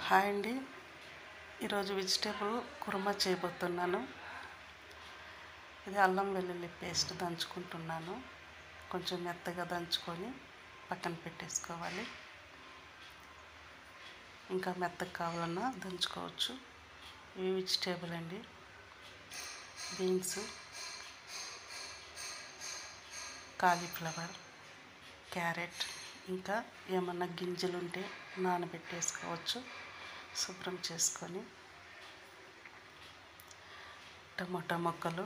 Hi అండి. ఈరోజు vegetable kurma చేయబోతున్నాను. ఇది అల్లం వెల్లుల్లి పేస్ట్ దంచుకుంటున్నాను. కొంచెం మెత్తగా దంచుకొని పక్కన పెట్టేసుకోవాలి. ఇంకా మెత్తగా కావాలన్నా దంచుకోవచ్చు. ఇవి వెజిటేబుల్ అండి. బీన్స్, కాలీఫ్లవర్, క్యారెట్, ఇంకా ఏమన్నా గింజలు ఉంటే నానబెట్టేసుకోవచ్చు. శుభ్రం చేసుకొని టమోటా ముక్కలు,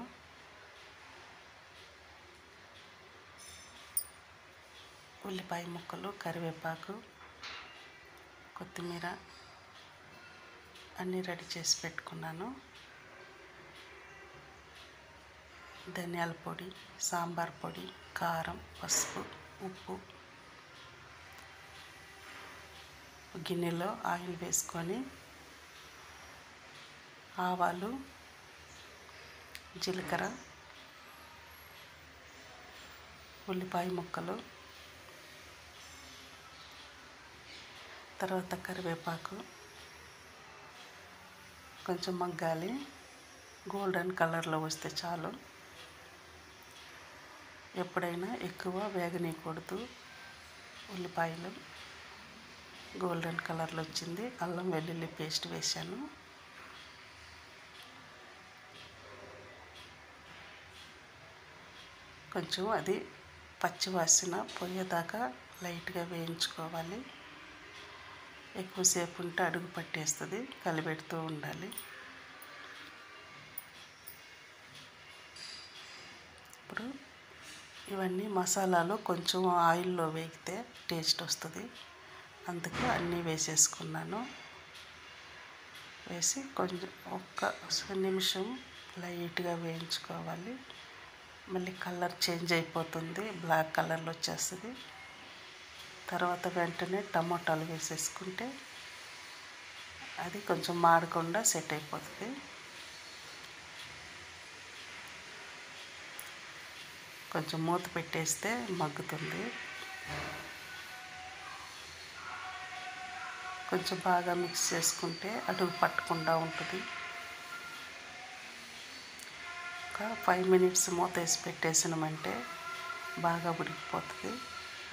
ఉల్లిపాయ ముక్కలు, కరివేపాకు, కొత్తిమీర అన్నీ రెడీ చేసి పెట్టుకున్నాను. ధనియాల పొడి, సాంబార్ పొడి, కారం, పసుపు, ఉప్పు. గిన్నెలో ఆయిల్ వేసుకొని ఆవాలు, జీలకర్ర, ఉల్లిపాయ ముక్కలు, తర్వాత కరివేపాకు కొంచెం మగ్గాలి. గోల్డెన్ కలర్లో వస్తే చాలు. ఎప్పుడైనా ఎక్కువ వేగనీయకూడదు. ఉల్లిపాయలు గోల్డెన్ కలర్లో వచ్చింది. అల్లం వెల్లుల్లి పేస్ట్ వేసాను. కొంచెం అది పచ్చివాసన పోయేదాకా లైట్గా వేయించుకోవాలి. ఎక్కువసేపు ఉంటే అడుగు పట్టేస్తుంది. కలిపెడుతూ ఉండాలి. ఇప్పుడు ఇవన్నీ మసాలాలు కొంచెం ఆయిల్లో వేగితే టేస్ట్ వస్తుంది. అందుకు అన్నీ వేసేసుకున్నాను. వేసి కొంచెం ఒక్క నిమిషం లైట్గా వేయించుకోవాలి. మళ్ళీ కలర్ చేంజ్ అయిపోతుంది. బ్లాక్ కలర్లో వచ్చేస్తుంది. తర్వాత వెంటనే టమోటాలు వేసేసుకుంటే అది కొంచెం మాడకుండా సెట్ అయిపోతుంది. కొంచెం మూత పెట్టేస్తే మగ్గుతుంది. కొంచెం బాగా మిక్స్ చేసుకుంటే అడుగు పట్టకుండా ఉంటుంది. ఒక 5 minutes మూత వేసి పెట్టేసినామంటే బాగా ఉడికిపోతుంది.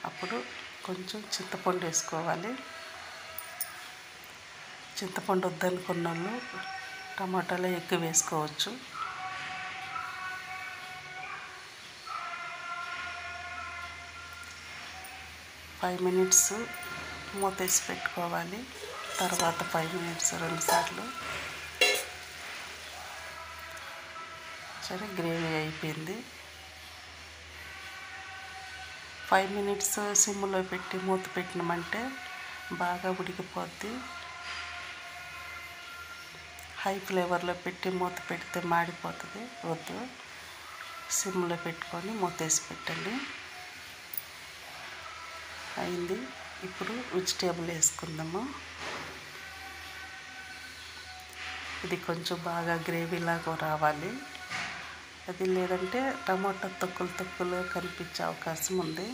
అప్పుడు కొంచెం చింతపండు వేసుకోవాలి. చింతపండు వద్దనుకున్న వాళ్ళు టమాటాలు ఎక్కువ వేసుకోవచ్చు. ఫైవ్ మినిట్స్ మూత వేసి పెట్టుకోవాలి. తర్వాత 5 minutes 2 సార్లు. సరే, గ్రేవీ అయిపోయింది. 5 minutes సిమ్లో పెట్టి మూత పెట్టినామంటే బాగా ఉడికిపోద్ది. హై ఫ్లేవర్లో పెట్టి మూత పెడితే మాడిపోతుంది. వద్దు, సిమ్లో పెట్టుకొని మూత వేసి పెట్టండి. అయింది. ఇప్పుడు వెజిటేబుల్ వేసుకుందాము. ఇది కొంచెం బాగా గ్రేవీలాగా రావాలి. అది లేదంటే టమాటా తొక్కులు కనిపించే అవకాశం ఉంది.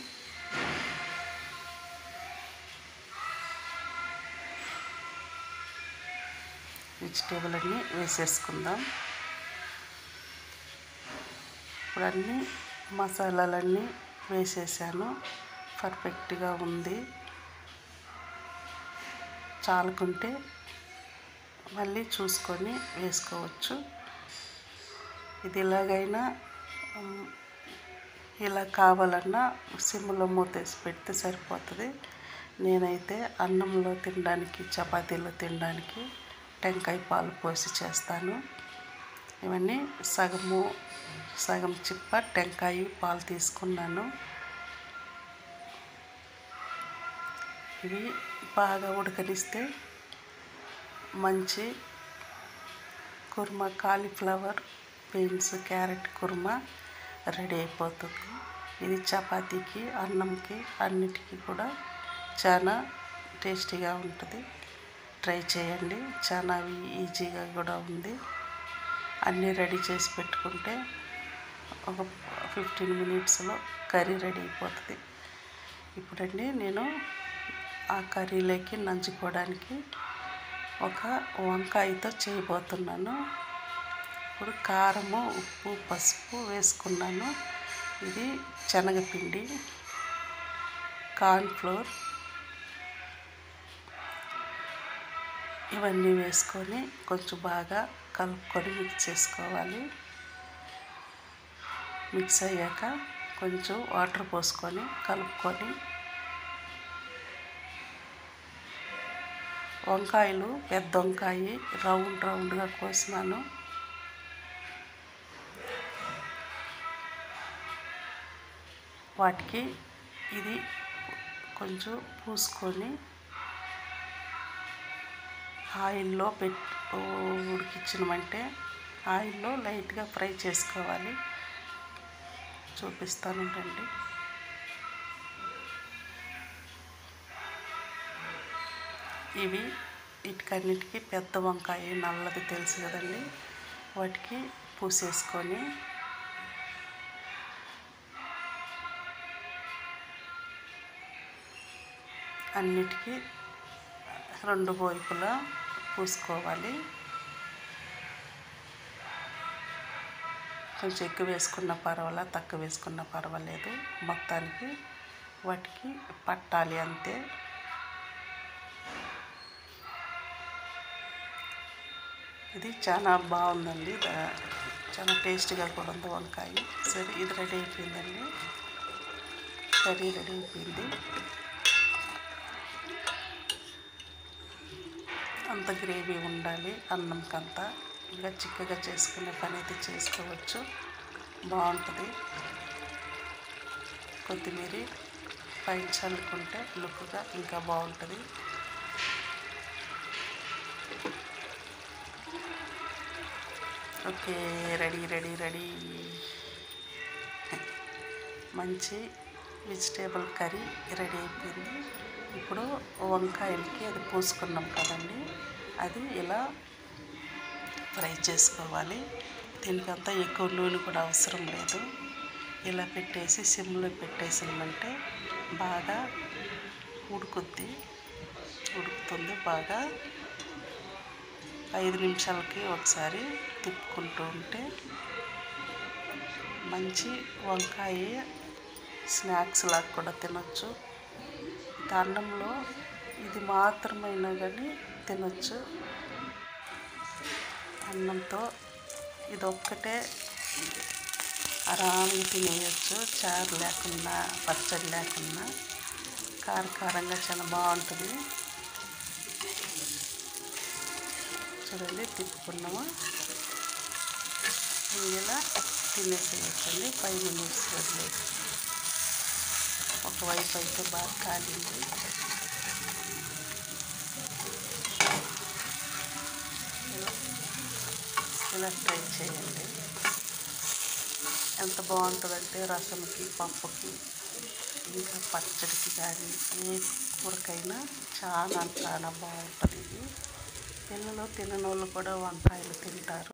వెజిటేబుల్ అన్నీ వేసేసుకుందాం. ఇప్పుడు అన్నీ మసాలాలన్నీ వేసేసాను. పర్ఫెక్ట్గా ఉంది. చాలుకుంటే మళ్ళీ చూసుకొని వేసుకోవచ్చు. ఇది ఎలాగైనా ఇలా కావాలన్నా సిమ్లో మూతేసి పెడితే సరిపోతుంది. నేనైతే అన్నంలో తినడానికి, చపాతీలో తినడానికి టెంకాయ పాలు పోసి చేస్తాను. ఇవన్నీ సగం చిప్ప టెంకాయ పాలు తీసుకున్నాను. ఇవి బాగా ఉడకనిస్తే మంచి kurma, cauliflower, beans, carrot kurma ready అయిపోతుంది. ఇది చపాతీకి, అన్నంకి అన్నిటికీ కూడా చాలా టేస్టీగా ఉంటుంది. ట్రై చేయండి. చాలా ఈజీగా కూడా ఉంది. అన్నీ రెడీ చేసి పెట్టుకుంటే ఒక 15 minutesలో కర్రీ రెడీ అయిపోతుంది. ఇప్పుడండి నేను ఆ కర్రీలోకి నంచుకోవడానికి ఒక వంకాయతో చేయబోతున్నాను. ఇప్పుడు కారము, ఉప్పు, పసుపు వేసుకున్నాను. ఇది శనగపిండి, కార్న్ఫ్లోర్ ఇవన్నీ వేసుకొని కొంచెం బాగా కలుపుకొని మిక్స్ చేసుకోవాలి. మిక్స్ అయ్యాక కొంచెం వాటర్ పోసుకొని కలుపుకొని వంకాయలు పెద్ద వంకాయ రౌండ్గా కోసినాను. వాటికి ఇది కొంచెం పూసుకొని ఆయిల్లో ఉడికించినమంటే ఆయిల్లో లైట్గా ఫ్రై చేసుకోవాలి. చూపిస్తానండి. వీటికన్నిటికీ పెద్ద వంకాయ నల్లది తెలుసు కదండి, వాటికి పూసేసుకొని అన్నిటికీ రెండు వైపులా పూసుకోవాలి. కొంచెం ఎక్కువ వేసుకున్న పర్వాలేదు, తక్కువ వేసుకున్న పర్వాలేదు, మొత్తానికి వాటికి పట్టాలి అంతే. ఇది చాలా బాగుందండి, చాలా టేస్ట్గా కూడా ఉంది వంకాయ. సరే, ఇది రెడీ అయిపోయిందండి. కర్రీ రెడీ అయిపోయింది. అంత గ్రేవీ ఉండాలి అన్నంకంతా. ఇంకా చిక్కగా చేసుకునే పని అయితే చేసుకోవచ్చు, బాగుంటుంది. కొత్తిమీర పైన చల్లుకుంటే లుక్గా ఇంకా బాగుంటుంది. Okay, ready. మంచి వెజిటేబుల్ కర్రీ రెడీ అయిపోయింది. ఇప్పుడు వంకాయలకి అది పూసుకున్నాం కదండి, అది ఇలా ఫ్రై చేసుకోవాలి. దీనికంతా ఎక్కువ నూనె కూడా అవసరం లేదు. ఇలా పెట్టేసి సిమ్లో పెట్టేసామంటే బాగా ఉడుకుతుంది బాగా. 5 నిమిషాలకి ఒకసారి తిప్పుకుంటూ ఉంటే మంచి వంకాయ స్నాక్స్ లాగా కూడా తినొచ్చు. అన్నంలో ఇది మాత్రమైనా కానీ తినొచ్చు. అన్నంతో ఇది ఒక్కటే ఆరాంగా తినేయచ్చు, చారు లేకున్నా, పచ్చడి లేకున్నా. కారంగా చాలా బాగుంటుంది. చూడండి, తిప్పుకున్నాము. ఇలా తినేసేయచ్చండి. 5 మినిట్స్ వదిలేసి ఒకవైపు అయితే బాగా కాలింది. ఇలా ట్రై చేయండి. ఎంత బాగుంటుందంటే రసంకి, పప్పుకి, ఇంకా పచ్చడికి కానీ ఏ కూరకైనా చాలా బాగుంటుంది. ఇది పిల్లలు తినని వాళ్ళు కూడా వంకాయలు తింటారు.